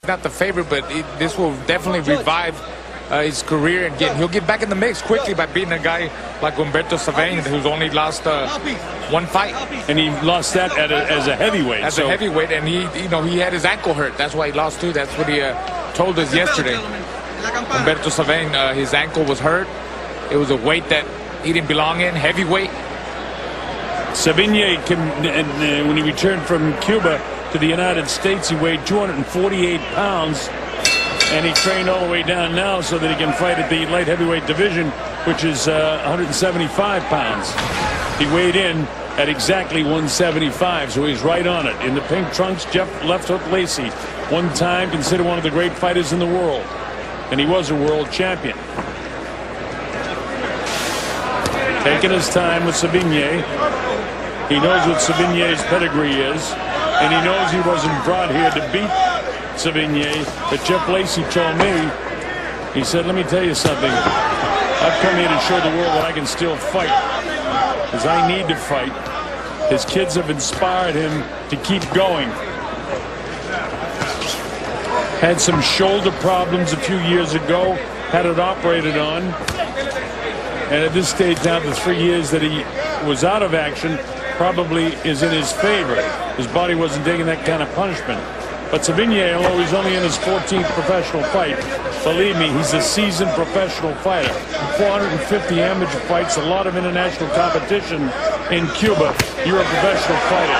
Not the favorite, but this will definitely revive his career and he'll get back in the mix quickly by beating a guy like Umberto Savign, who's only lost one fight. And he lost that as a heavyweight. As a heavyweight, and he had his ankle hurt. That's why he lost too. That's what he told us yesterday. Umberto Savign, his ankle was hurt. It was a weight that he didn't belong in, heavyweight. Savign, when he returned from Cuba to the United States, he weighed 248 pounds, and he trained all the way down now so that he can fight at the light heavyweight division, which is 175 pounds. He weighed in at exactly 175, so he's right on it. In the pink trunks, Jeff left hook Lacey, one time considered one of the great fighters in the world, and he was a world champion. Taking his time with Savign. He knows what Savign's pedigree is, and he knows he wasn't brought here to beat Savign. But Jeff Lacey told me, he said, let me tell you something. I've come here to show the world that I can still fight, because I need to fight. His kids have inspired him to keep going. Had some shoulder problems a few years ago, had it operated on. And at this stage now, the 3 years that he was out of action probably is in his favor. His body wasn't taking that kind of punishment. But Savign, although he's only in his 14th professional fight, believe me, he's a seasoned professional fighter. 450 amateur fights, a lot of international competition in Cuba. You're a professional fighter.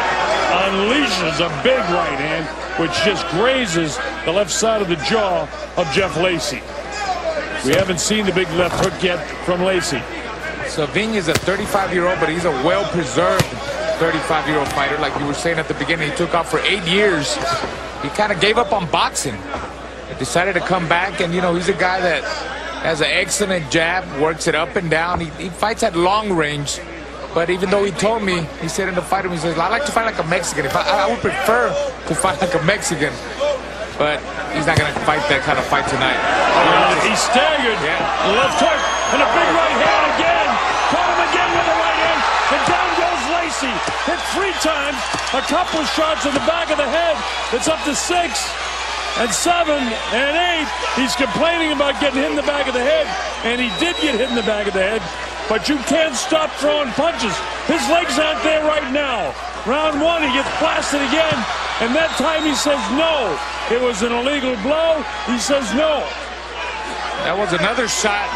Unleashes a big right hand, which just grazes the left side of the jaw of Jeff Lacey. We haven't seen the big left hook yet from Lacey. Savign is a 35-year-old, but he's a well-preserved 35-year-old fighter. Like you were saying at the beginning, he took off for 8 years. He kind of gave up on boxing. He decided to come back, and, he's a guy that has an excellent jab, works it up and down. He fights at long range, but even though he told me, he said in the fight, he says, I like to fight like a Mexican. I would prefer to fight like a Mexican, but he's not going to fight that kind of fight tonight. He staggered. Yeah. Left hook and a big right hand again. Caught him again with the right hand. And down goes Lacey. Hit 3 times. A couple of shots in the back of the head. It's up to 6 and 7 and 8. He's complaining about getting hit in the back of the head. And he did get hit in the back of the head. But you can't stop throwing punches. His legs aren't there right now. Round 1, he gets blasted again. And that time he says no. It was an illegal blow. He says no. That was another shot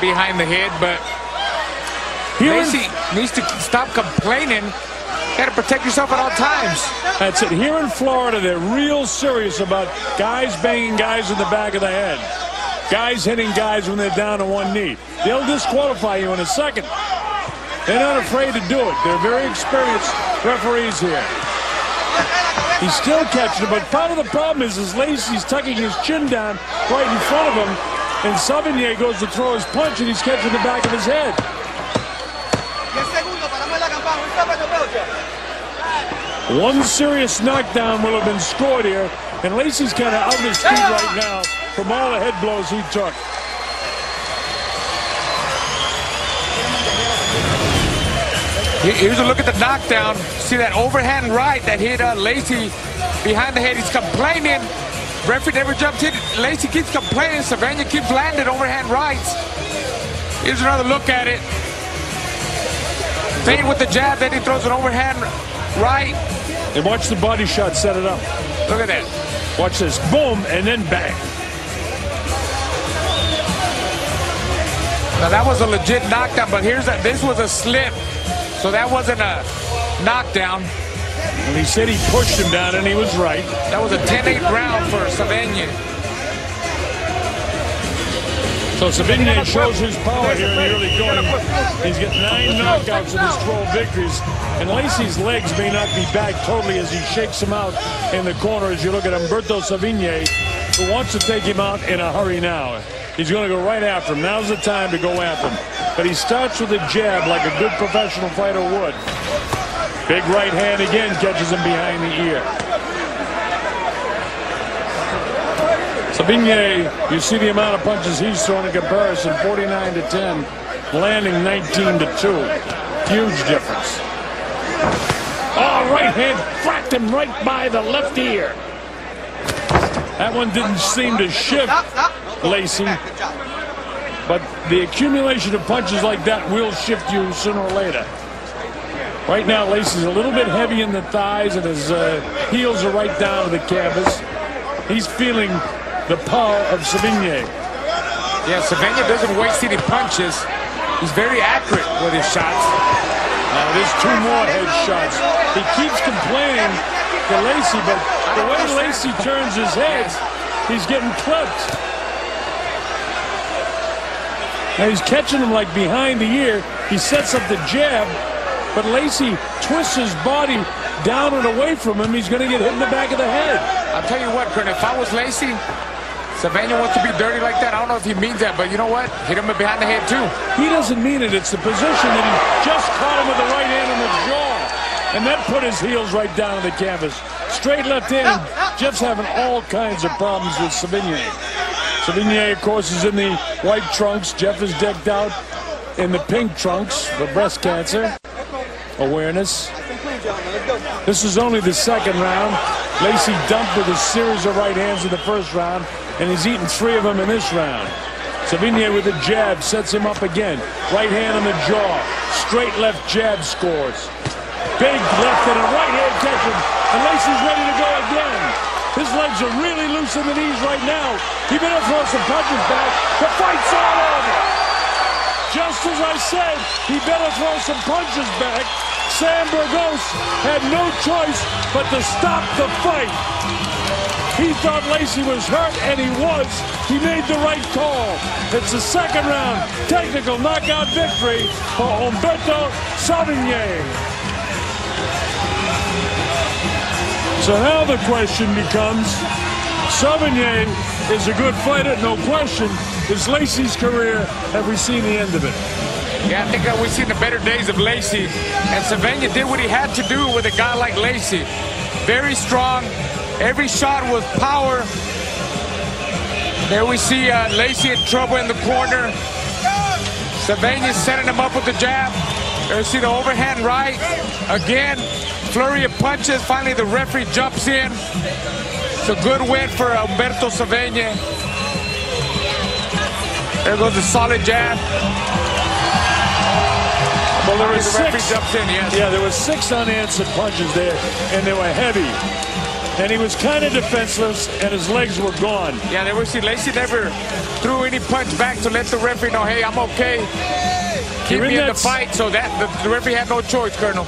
behind the head, but Lacey needs to stop complaining. Got to protect yourself at all times. That's it. Here in Florida, they're real serious about guys banging guys in the back of the head. Guys hitting guys when they're down on one knee. They'll disqualify you in a second. They're not afraid to do it. They're very experienced referees here. He's still catching it, but part of the problem is Lacey's tucking his chin down right in front of him, and Savign goes to throw his punch, and he's catching the back of his head. One serious knockdown will have been scored here, and Lacey's kind of out of his feet right now from all the head blows he took. Here's a look at the knockdown. See that overhand right that hit Lacey behind the head. He's complaining. Referee never jumped in. Lacey keeps complaining. Savign keeps landing overhand rights. Here's another look at it. Fade with the jab, then he throws an overhand right. And watch the body shot set it up. Look at that. Watch this. Boom, and then bang. Now that was a legit knockdown, but this was a slip. So that wasn't a knockdown. And he said he pushed him down, and he was right. That was a 10-8 round for Savign. So Savign shows his power here in the early going. He's got 9 knockouts in his 12 victories. And Lacey's legs may not be back totally as he shakes him out in the corner as you look at Umberto Savign, who wants to take him out in a hurry now. He's going to go right after him. Now's the time to go after him. But he starts with a jab like a good professional fighter would. Big right hand again catches him behind the ear. Savign, you see the amount of punches he's thrown in comparison, 49-10, landing 19-2. Huge difference. Oh, right hand cracked him right by the left ear. That one didn't seem to shift Lacey, but the accumulation of punches like that will shift you sooner or later. Right now, Lacey's a little bit heavy in the thighs, and his heels are right down to the canvas. He's feeling the power of Savign. Yeah, Savign doesn't waste any punches. He's very accurate with his shots. There's 2 more head shots. He keeps complaining to Lacey, but the way Lacey turns his head, he's getting clipped. Now he's catching him like behind the ear. He sets up the jab, but Lacey twists his body down and away from him. He's going to get hit in the back of the head. I'll tell you what, Colonel, if I was Lacey, Savign wants to be dirty like that. I don't know if he means that, but you know what? Hit him behind the head, too. He doesn't mean it. It's the position that he just caught him with the right hand on the jaw. And that put his heels right down on the canvas. Straight left hand. Jeff's having all kinds of problems with Savign. Savign, of course, is in the white trunks. Jeff is decked out in the pink trunks for breast cancer awareness. This is only the second round. Lacey dumped with a series of right hands in the first round, and he's eaten 3 of them in this round. Savign with a jab sets him up again. Right hand on the jaw. Straight left jab scores. Big left and a right hand catch him, and Lacey's ready to go again. His legs are really loose in the knees right now. He better throw some punches back. The fight's all over. Just as I said, he better throw some punches back. Sam Burgos had no choice but to stop the fight. He thought Lacey was hurt, and he was. He made the right call. It's the second round technical knockout victory for Umberto Savign. So now the question becomes, Savign is a good fighter, no question. Is Lacey's career, have we seen the end of it? Yeah, I think that we've seen the better days of Lacey. And Savign did what he had to do with a guy like Lacey. Very strong. Every shot was power. There we see Lacey in trouble in the corner. Savign is setting him up with the jab. There we see the overhand right. Again, flurry of punches. Finally, the referee jumps in. It's a good win for Umberto Savign. There goes the solid jab. Well, there were 6. Jumps in, yes. Yeah, there were 6 unanswered punches there, and they were heavy. And he was kind of defenseless, and his legs were gone. Yeah, they were. See, Lacey never threw any punch back to let the referee know, hey, I'm okay. Keep me in the fight. So that the referee had no choice, Colonel.